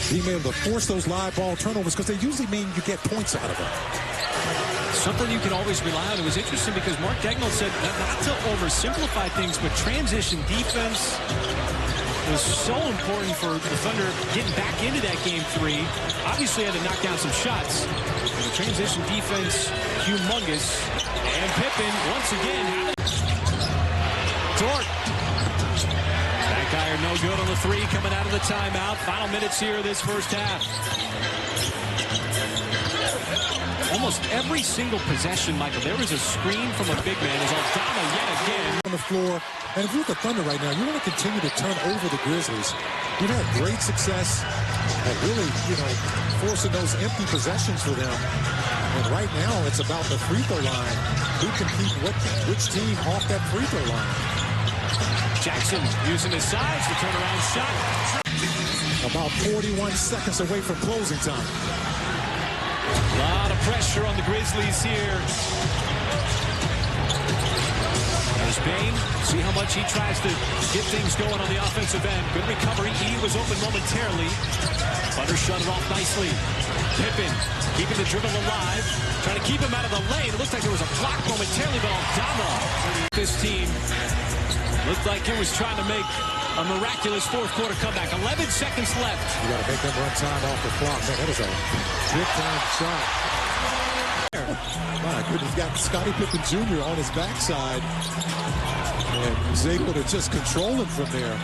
being able to force those live ball turnovers, because they usually mean you get points out of them. Something you can always rely on. It was interesting because Mark Daigneault said not to oversimplify things, but transition defense was so important for the Thunder getting back into that game 3. Obviously had to knock down some shots. And the transition defense, humongous. And Pippen, once again, Dort. Back iron, no good on the 3 coming out of the timeout. Final minutes here of this first half. Almost every single possession, Michael, there was a screen from a big man as Aldama yet again on the floor. And if you're the Thunder right now, you want to continue to turn over the Grizzlies. You've had great success at really, forcing those empty possessions for them. And right now, it's about the free throw line. Who can keep which team off that free throw line? Jackson using his size to turn around shot. About 41 seconds away from closing time. A lot of pressure on the Grizzlies here. There's Bane. See how much he tries to get things going on the offensive end. Good recovery. E was open momentarily. Thunder shut it off nicely. Pippen keeping the dribble alive. Trying to keep him out of the lane. It looks like there was a block momentarily, but Aldama. This team looked like it was trying to make a miraculous fourth-quarter comeback. 11 seconds left. You got to make them run time off the clock. Man, that is a big-time shot. My goodness, got Scottie Pippen Jr. on his backside. And he's able to just control him from there.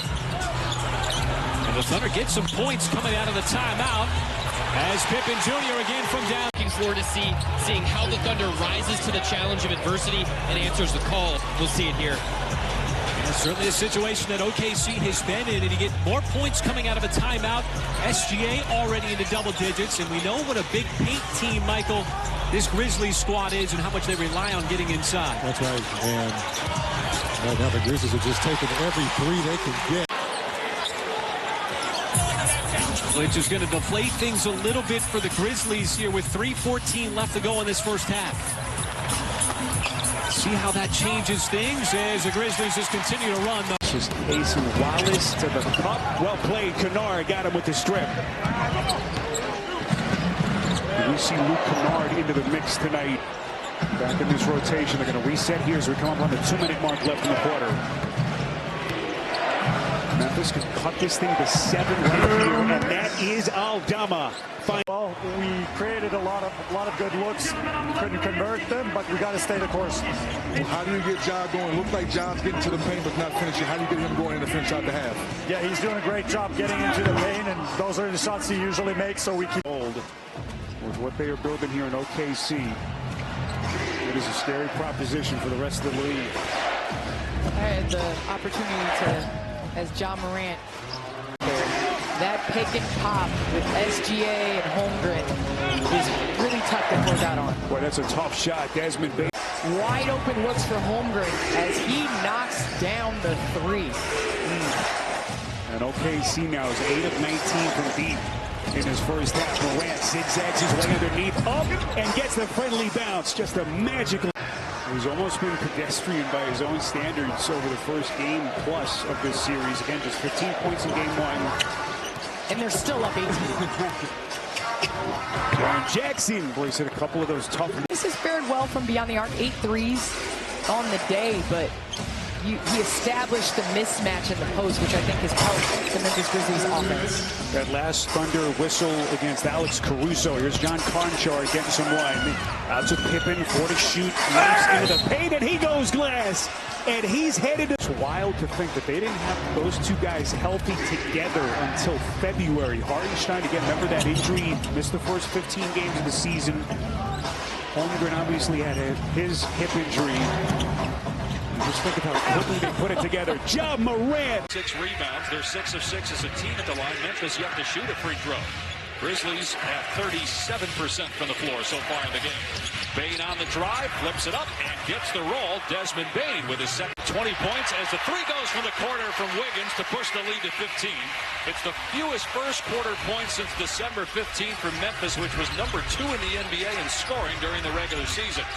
And the Thunder get some points coming out of the timeout as Pippen Jr. again from down. Looking forward to seeing how the Thunder rises to the challenge of adversity and answers the call. We'll see it here. Certainly a situation that OKC has been in, and you get more points coming out of a timeout. SGA already into double digits, and we know what a big paint team, Michael, this Grizzlies squad is and how much they rely on getting inside. That's right, and right now the Grizzlies are just taking every 3 they can get. Which is going to deflate things a little bit for the Grizzlies here with 3:14 left to go in this first half. See how that changes things as the Grizzlies just continue to run. Just Ace and Wallace to the cup. Well played. Kennard got him with the strip. We see Luke Kennard into the mix tonight. Back in this rotation. They're going to reset here as we come up on the 2-minute mark left in the quarter. Memphis can cut this thing to 7 right here, and that is Aldama. Well, we created a lot of good looks. Couldn't convert them, but we got to stay the course. Well, how do you get Ja going? Looks like Ja's getting to the paint but not finishing. How do you get him going in the finish out the half? Yeah, he's doing a great job getting into the paint, and those are the shots he usually makes, so we keep old with what they are building here in OKC. It is a scary proposition for the rest of the league. I had the opportunity to, as John Morant, that pick and pop with SGA and Holmgren is really tough to close out on. Boy, that's a tough shot. Desmond Bane. Wide open looks for Holmgren as he knocks down the 3. And OKC now is 8 of 19 from deep in his first half. Morant zigzags his way underneath, up, and gets the friendly bounce. Just a magical. He's almost been pedestrian by his own standards over the first game plus of this series. Again, just 15 points in game 1. And they're still up 18. Brian Jackson, boy, he's hit a couple of those tough. This has fared well from beyond the arc. 8 threes on the day, but he established the mismatch in the post, which I think has helped the Memphis Grizzlies offense. That last Thunder whistle against Alex Caruso. Here's John Conchar getting some run. Out to Pippen, 4 to shoot, knocks into the paint, and he goes glass. And he's headed. It's wild to think that they didn't have those 2 guys healthy together until February. Hartenstein, again, remember that injury, missed the first 15 games of the season. Holmgren obviously had his hip injury. Just think of how quickly they put it together. Ja Morant. 6 rebounds. They're 6 of 6 as a team at the line. Memphis yet to shoot a free throw. Grizzlies at 37% from the floor so far in the game. Bane on the drive, flips it up, and gets the roll. Desmond Bane with his second 20 points as the 3 goes from the corner from Wiggins to push the lead to 15. It's the fewest first quarter points since December 15 from Memphis, which was number 2 in the NBA in scoring during the regular season.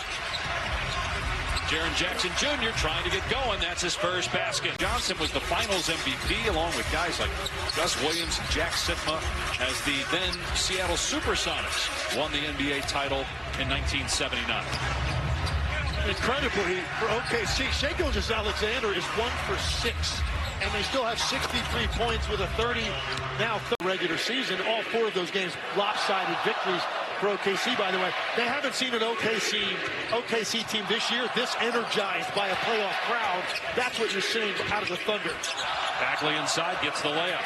Jaren Jackson Jr. trying to get going. That's his first basket. Johnson was the finals MVP along with guys like Gus Williams, Jack Sitma, as the then Seattle Supersonics won the NBA title in 1979. Incredibly for OKC, Shai Gilgeous-Alexander is 1 for 6, and they still have 63 points with a 30 now regular season. All 4 of those games lopsided victories for OKC, by the way. They haven't seen an OKC team this year this energized by a playoff crowd. That's what you're seeing out of the Thunder. Bagley inside, gets the layup.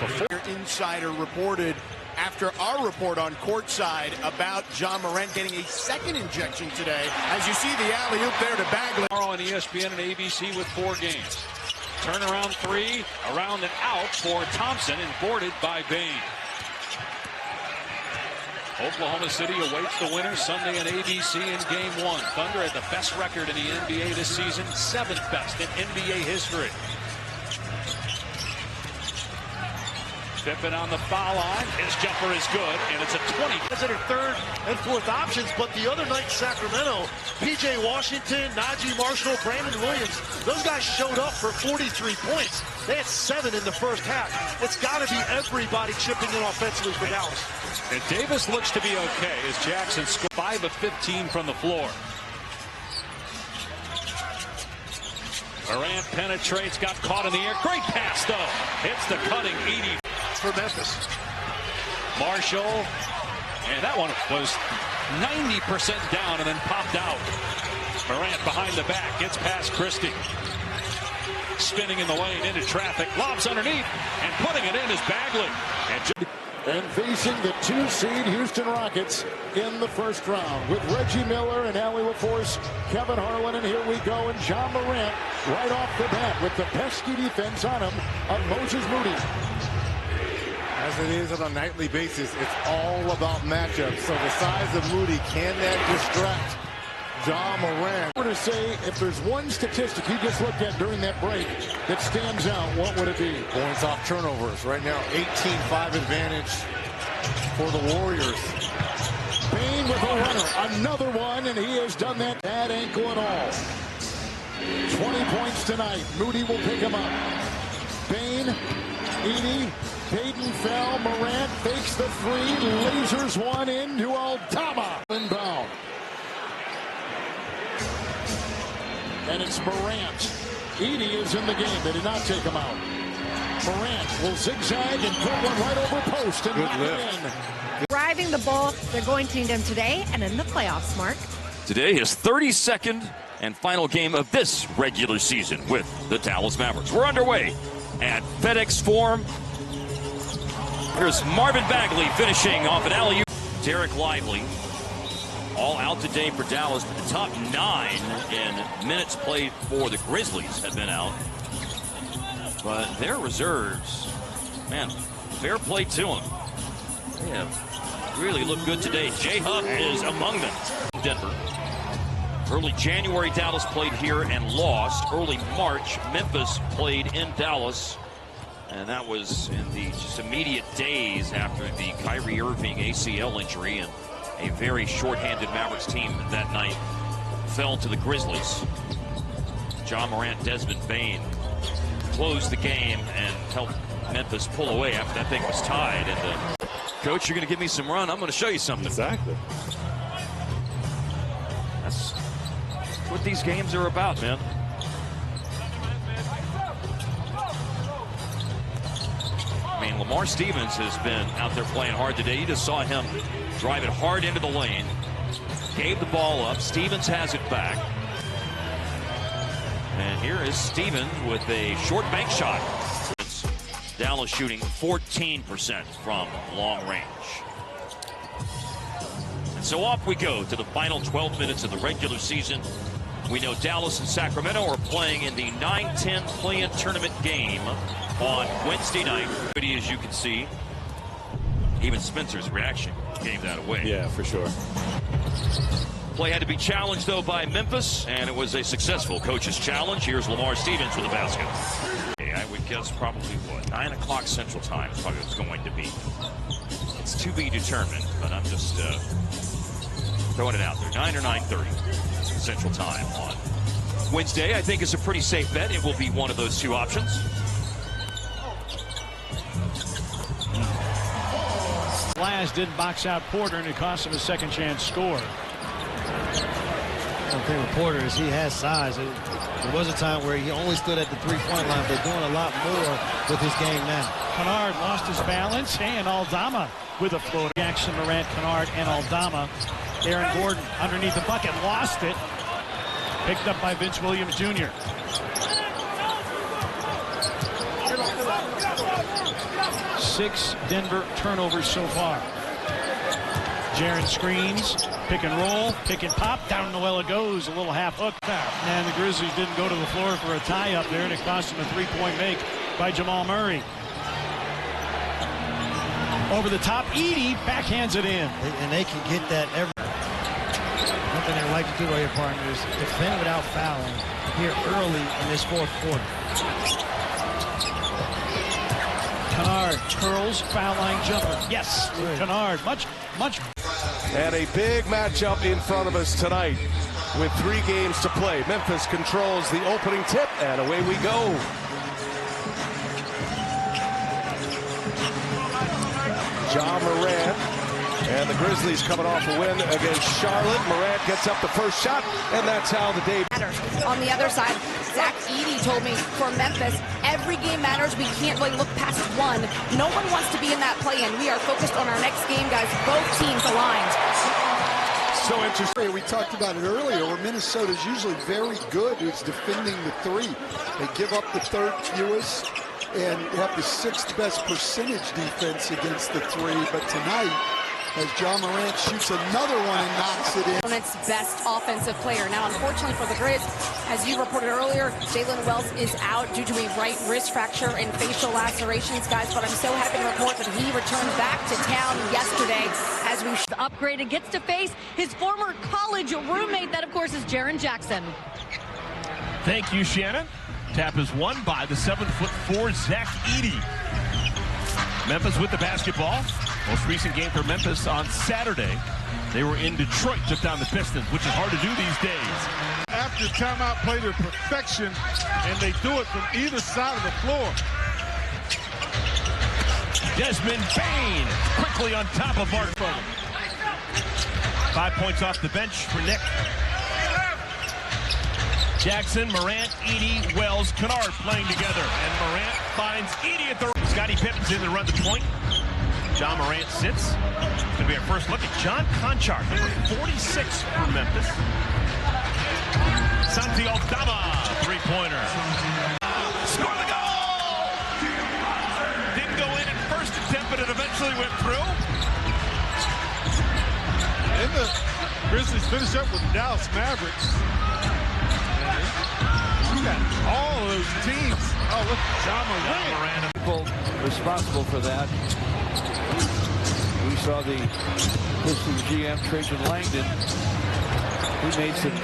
Before insider reported after our report on courtside about John Morant getting a second injection today. As you see the alley-oop there to Bagley. Tomorrow on ESPN and ABC with 4 games. Turnaround 3, around and out for Thompson, and boarded by Bain. Oklahoma City awaits the winner Sunday on ABC in Game 1. Thunder had the best record in the NBA this season, 7th best in NBA history. Pippen on the foul line. His jumper is good, and it's a 20. It's their 3rd and 4th options, but the other night in Sacramento, P.J. Washington, Najee Marshall, Brandon Williams, those guys showed up for 43 points. They had 7 in the first half. It's got to be everybody chipping in offensively for Dallas. And Davis looks to be okay as Jackson scored 5 of 15 from the floor. Morant penetrates, got caught in the air. Great pass, though. Hits the cutting Edey for Memphis. Marshall, and that one was 90% down and then popped out. Morant behind the back, gets past Christie. Spinning in the lane into traffic, lobs underneath, and putting it in is Bagley. And facing the 2-seed Houston Rockets in the first round with Reggie Miller and Allie LaForce, Kevin Harlan, and here we go, and John Morant right off the bat with the pesky defense on him of Moses Moody. As it is on a nightly basis, it's all about matchups. So the size of Moody, can that distract John Morant? To say, if there's one statistic you just looked at during that break that stands out, what would it be? Points off turnovers. Right now, 18-5 advantage for the Warriors. Bain with a runner. Another one, and he has done that, bad ankle and all. 20 points tonight. Moody will pick him up. Bain, Edey, Payton fell. Morant fakes the 3, lasers one into Aldama. Inbound. And it's Morant. Edey is in the game. They did not take him out. Morant will zigzag and put one right over post and knock it in. Driving the ball, they're going to need him today and in the playoffs, Mark. Today, his 32nd and final game of this regular season with the Dallas Mavericks. We're underway at FedEx Forum. Here's Marvin Bagley finishing off an alley-oop. Derek Lively. All out today for Dallas, but the top 9 in minutes played for the Grizzlies have been out. But their reserves, man, fair play to them. They have really looked good today. J-Hub is among them. Denver. Early January, Dallas played here and lost. Early March, Memphis played in Dallas. And that was in the just immediate days after the Kyrie Irving ACL injury, and a very short-handed Mavericks team that night fell to the Grizzlies. John Morant, Desmond Bain closed the game and helped Memphis pull away after that thing was tied. And coach, you're going to give me some run. I'm going to show you something. Exactly. That's what these games are about, man. I mean, Lamar Stevens has been out there playing hard today. You just saw him drive it hard into the lane. Gave the ball up. Stevens has it back. And here is Stevens with a short bank shot. Dallas shooting 14% from long range. And so off we go to the final 12 minutes of the regular season. We know Dallas and Sacramento are playing in the 9-10 play-in tournament game on Wednesday night. As you can see, even Spencer's reaction gave that away. Yeah, for sure. Play had to be challenged, though, by Memphis, and it was a successful coach's challenge. Here's Lamar Stevens with a basket. I would guess probably, what, 9 o'clock Central Time is probably what it's going to be. It's to be determined, but I'm just Throwing it out there, 9 or 9:30 Central Time on Wednesday. I think is a pretty safe bet. It will be one of those two options. Laz didn't box out Porter, and it cost him a second chance score. One thing with Porter is he has size. There was a time where he only stood at the three-point line, but doing a lot more with his game now. Kennard lost his balance, and Aldama with a floater. Jackson, Morant, Kennard, and Aldama. Aaron Gordon underneath the bucket, lost it. Picked up by Vince Williams Jr. Six Denver turnovers so far. Jaren screens, pick and roll, pick and pop, down the well it goes, a little half hook foul. And the Grizzlies didn't go to the floor for a tie up there, and it cost them a three-point make by Jamal Murray. Over the top, Edey backhands it in. And they can get that every. One thing they like to do right here, partners, defend without fouling here early in this fourth quarter. Kennard curls, foul line jumper. Yes, Kennard, much. And a big matchup in front of us tonight with 3 games to play. Memphis controls the opening tip, and away we go. Ja Morant and the Grizzlies coming off a win against Charlotte. Morant gets up the first shot, and that's how the day matters. On the other side, Zach Edey told me for Memphis, every game matters. We can't really look past one. No one wants to be in that play-in. We are focused on our next game, guys. Both teams aligned. So interesting. We talked about it earlier, where Minnesota's usually very good who's defending the three. They give up the third fewest and have the 6th best percentage defense against the three. But tonight, as Ja Morant shoots another one and knocks it in. Opponent's best offensive player. Now, unfortunately for the Grizz, as you reported earlier, Jalen Wells is out due to a right wrist fracture and facial lacerations, guys. But I'm so happy to report that he returned back to town yesterday as we upgraded, gets to face his former college roommate. That, of course, is Jaren Jackson. Thank you, Shannon. Tap is won by the 7'4" Zach Edey. Memphis with the basketball. Most recent game for Memphis on Saturday. They were in Detroit, took down the Pistons, which is hard to do these days. After timeout play to perfection, and they do it from either side of the floor. Desmond Bane quickly on top of Mark Foden. 5 points off the bench for Nick. Jackson, Morant, Edey, Wells, Kennard playing together. And Morant finds Edey at the... Scottie Pippen's in to run the point. Ja Morant sits. It's going to be our first look at John Conchar, number 46 for Memphis. Santi Aldama, three-pointer. Score the goal! Didn't go in at first attempt, but it eventually went through. And the Grizzlies finish up with the Dallas Mavericks. You got all of those teams. Oh, look at Ja Morant. People responsible for that. We saw the Pistons GM, Trajan Langdon. He made some